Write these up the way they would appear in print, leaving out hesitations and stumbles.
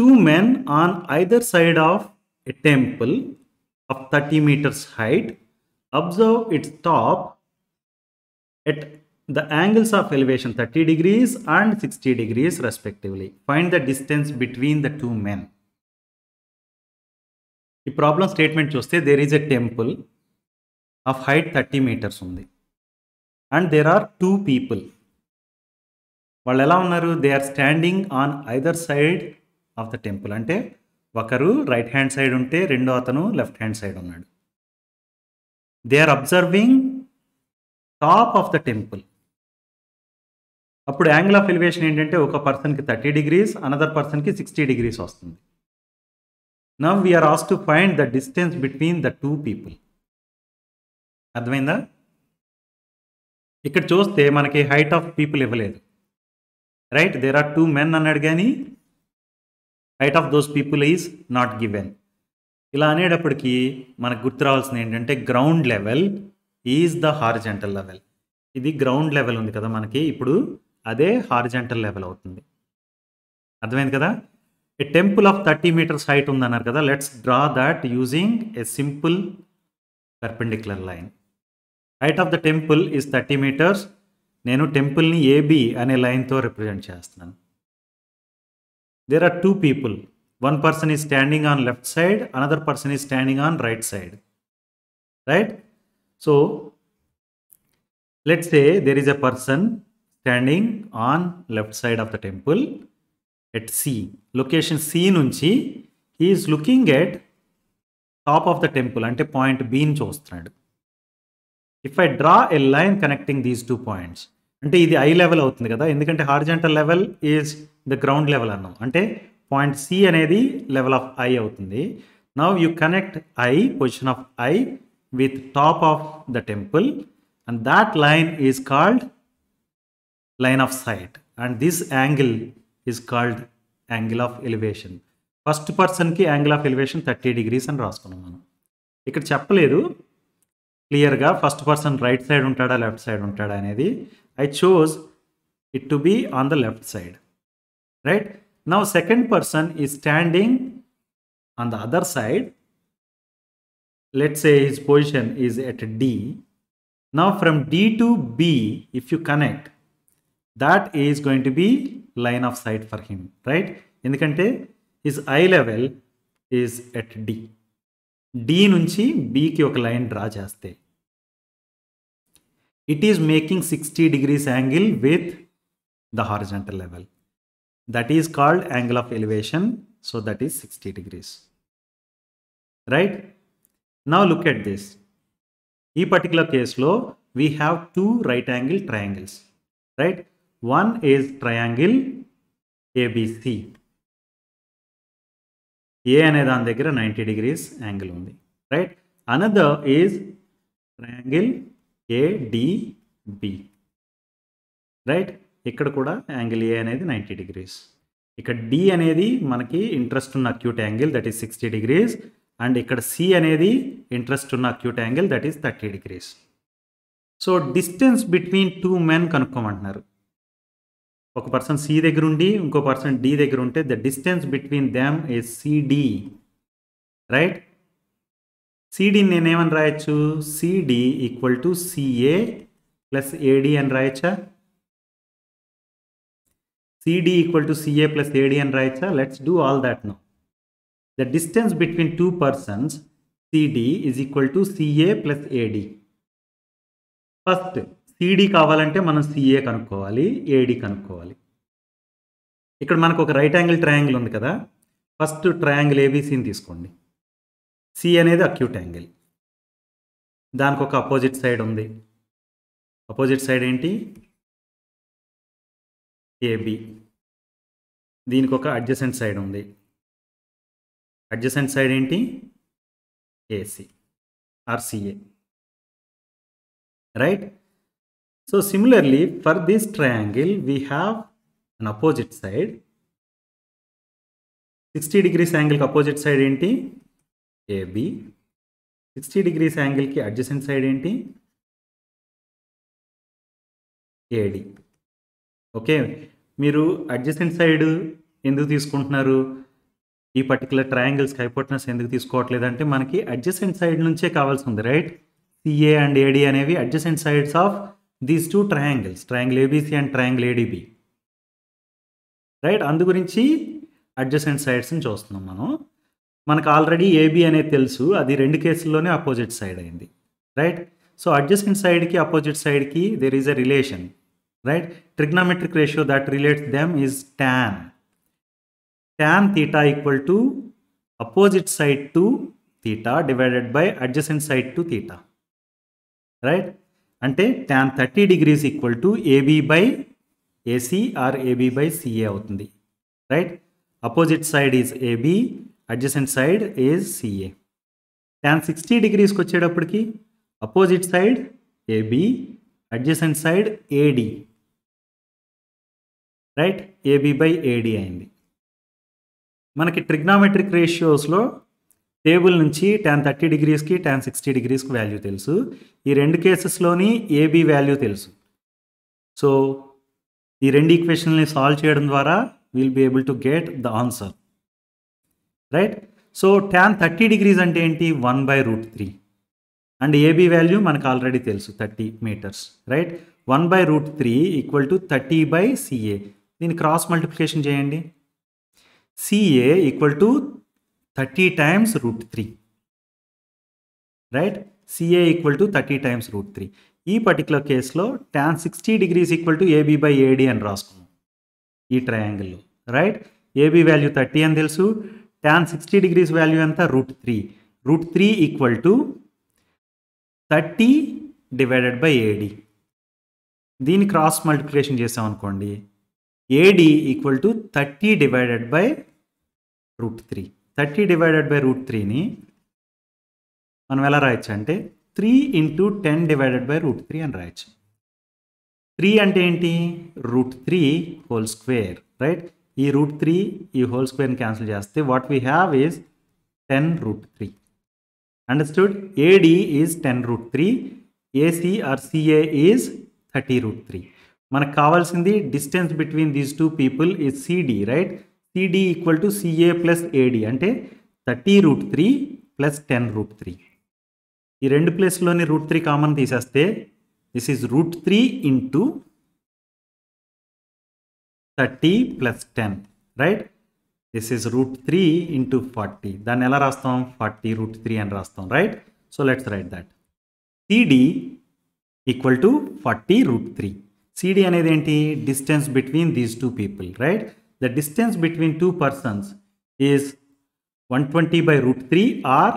two men on either side of a temple of 30 meters height. Observe its top at the angles of elevation 30 degrees and 60 degrees respectively. Find the distance between the two men. ఈ problem statement చూస్తే there is a temple of height 30 meters ఉంది and there are two people. వాళ్ళు ఎలా ఉన్నారు? They are standing on either side of the temple. అంటే ఒకరు right hand side ఉంటే రెండో అతను లెఫ్ట్ హ్యాండ్ సైడ్ ఉన్నాడు. They are observing top of the temple. అప్పుడు యాంగిల్ ఆఫ్ ఎలివేషన్ ఏంటంటే ఒక పర్సన్కి 30 డిగ్రీస్, అనదర్ పర్సన్కి 60 డిగ్రీస్ వస్తుంది. Now we are asked to find the distance between the two people. అర్థమైందా? ఇక్కడ చూస్తే మనకి హైట్ ఆఫ్ పీపుల్ ఇవ్వలేదు, right? There are two men అన్నాడు కానీ height of those people is not given. ఇలా అనేటప్పటికీ మనకు గుర్తు రావాల్సింది ఏంటంటే ground level is the horizontal level. ఇది గ్రౌండ్ లెవెల్ ఉంది కదా మనకి, ఇప్పుడు అదే హారిజంటల్ లెవెల్ అవుతుంది. అర్థమైంది కదా? A temple of 30 metres height ఉందన్నారు కదా, let's draw that using a simple perpendicular line. Height of the temple is 30 metres. నేను టెంపుల్ని ఏబి అనే లైన్తో రిప్రజెంట్ చేస్తున్నాను. There are two people. One person is standing on left side, another person is standing on right side, right? So let's say there is a person standing on left side of the temple at C. Location C nunchi he is looking at top of the temple ante point B ni chustunnadu. If I draw a line connecting these two points, ante idi eye level avutundi kada, endukante horizontal level is the ground level annam, ante point C anedi level of I avutundi. Now you connect I, position of I, with top of the temple, and that line is called line of sight, and this angle is called angle of elevation. First person ki angle of elevation 30 degrees అని రాసుకున్నాం మనం. ఇక్కడ చెప్పలేదు క్లియర్గా first person right side ఉంటాడా left side ఉంటాడా అనేది. I chose it to be on the left side, right? Now second person is standing on the other side. Let's say his position is at D. Now from D to B, if you connect, that is going to be line of sight for him, right? Endukante his eye level is at D. D nunchi B ki oka line draw chaste, it is making 60 degrees angle with the horizontal level. That is called angle of elevation. So that is 60 degrees, right? Now look at this. ఈ particular case లో we have two right angle triangles, right? One is triangle ABC. A అనే దాని దగ్గర 90 degrees angle ఉంది, right? Another is triangle ADB, right? ఇక్కడ కూడా angle A అనేది 90 degrees. ఇక్కడ D అనేది మనకి ఇంట్రెస్ట్ ఉన్న acute angle, that is 60 degrees. And ఇక్కడ C అనేది ఇంట్రెస్ట్ ఉన్న acute angle, that is 30 degrees. So distance between two men కనుక్కోమంటున్నారు. ఒక పర్సన్ C దగ్గర ఉండి ఇంకో పర్సన్ D దగ్గర ఉంటే the distance between them is CD, right? CD నేనేమని రాయొచ్చు? CD equal to CA plus AD అని రాయొచ్చా? CD equal to CA plus AD అని రాయొచ్చా? Let's do all that now. The distance between two persons CD is equal to CA plus AD. First CD కావాలంటే మనం CA కనుక్కోవాలి, AD కనుక్కోవాలి. ఇక్కడ మనకు ఒక రైట్ యాంగిల్ ట్రయాంగిల్ ఉంది కదా, ఫస్ట్ ట్రయాంగిల్ ABCని తీసుకోండి. C అనేది అక్యూట్ యాంగిల్, దానికి ఒక అపోజిట్ సైడ్ ఉంది. అపోజిట్ సైడ్ ఏంటి? AB. దీనికి ఒక అడ్జసెంట్ సైడ్ ఉంది. అడ్జసెంట్ సైడ్ ఏంటి? AC or CA, right? So similarly for this triangle we have an opposite side. 60 degrees angle ki opposite side ఏంటి? AB. 60 degrees angle ki adjacent side ఏంటి? AD. Okay, మీరు adjacent side ఎందుకు తీసుకుంటున్నారు? ఈ particular ట్రయాంగిల్స్కి hypotenuse ఎందుకు తీసుకోవట్లేదంటే మనకి adjacent side నుంచే కావాల్సి ఉంది, రైట్? సిఏ అండ్ ఏడి అనేవి adjacent sides of these two triangles, triangle A B C and triangle A D B, right? అందు గురించి అడ్జసెంట్ సైడ్స్ని చూస్తున్నాం మనం. మనకు ఆల్రెడీ ఏబి అనేది తెలుసు, అది రెండు కేసుల్లోనే అపోజిట్ సైడ్ అయింది, రైట్? సో అడ్జసెంట్ సైడ్కి అపోజిట్ సైడ్కి there is a relation, right? Trigonometric ratio that relates them is tan. Tan theta equal to opposite side to theta divided by adjacent side to theta, right? అంటే tan 30 degrees equal to AB by AC or AB by CA అవుతుంది, right? Opposite side is AB, adjacent side is CA. tan 60 degrees వచ్చేటప్పటికి opposite side AB, adjacent side AD, right? AB by AD అయింది. మనకి trigonometric రేషియోస్లో table నుంచి tan 30 degreesకి tan 60 degreesకి value తెలుసు, ఈ రెండు కేసెస్లోని AB value తెలుసు. So ఈ రెండు ఈక్వేషన్ని సాల్వ్ చేయడం ద్వారా will be able to get the answer, right? So tan 30 degrees అంటే ఏంటి? 1/√3 అండ్ ఏబీ వాల్యూ మనకు ఆల్రెడీ తెలుసు 30 meters, right? 1/√3 equal to 30/CA. దీన్ని క్రాస్ మల్టిప్లికేషన్ చేయండి. CA equal to 30 times √3, right? CA equal to 30 times √3. ఈ particular కేసులో tan 60 degrees equal to AB by AD అని రాసుకున్నాం ఈ ట్రయాంగిల్లో, రైట్? AB వాల్యూ 30 అని తెలుసు, tan 60 degrees వాల్యూ ఎంత? √3. √3 equal to 30 divided by AD. దీన్ని క్రాస్ మల్టిప్లికేషన్ చేసాం అనుకోండి, AD equal to 30 divided by √3. 30 divided by √3ని మనం ఎలా రాయొచ్చు అంటే 3 into 10 డివైడెడ్ బై √3 అని రాయొచ్చు. 3 అంటే ఏంటి? √3 హోల్ స్క్వేర్, రైట్? ఈ √3 ఈ హోల్ స్క్వేర్ని క్యాన్సిల్ చేస్తే what we have is 10√3. Understood? AD is 10√3, AC or CA is 30√3. మనకు కావాల్సింది distance between these two people is CD, right? CD equal to CA plus AD అంటే 30√3 ప్లస్ 10√3. ఈ రెండు ప్లేస్లోని √3 కామన్ తీసేస్తే this is √3 into 30 plus 10, right? This is √3 into 40. దాన్ని ఎలా రాస్తాం? 40√3 అని రాస్తాం, right? So let's write that. CD equal to 40√3. CD అనేది ఏంటి? Distance between these two people, right? The distance between two persons is 120/√3 or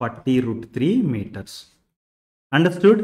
40√3 meters. Understood?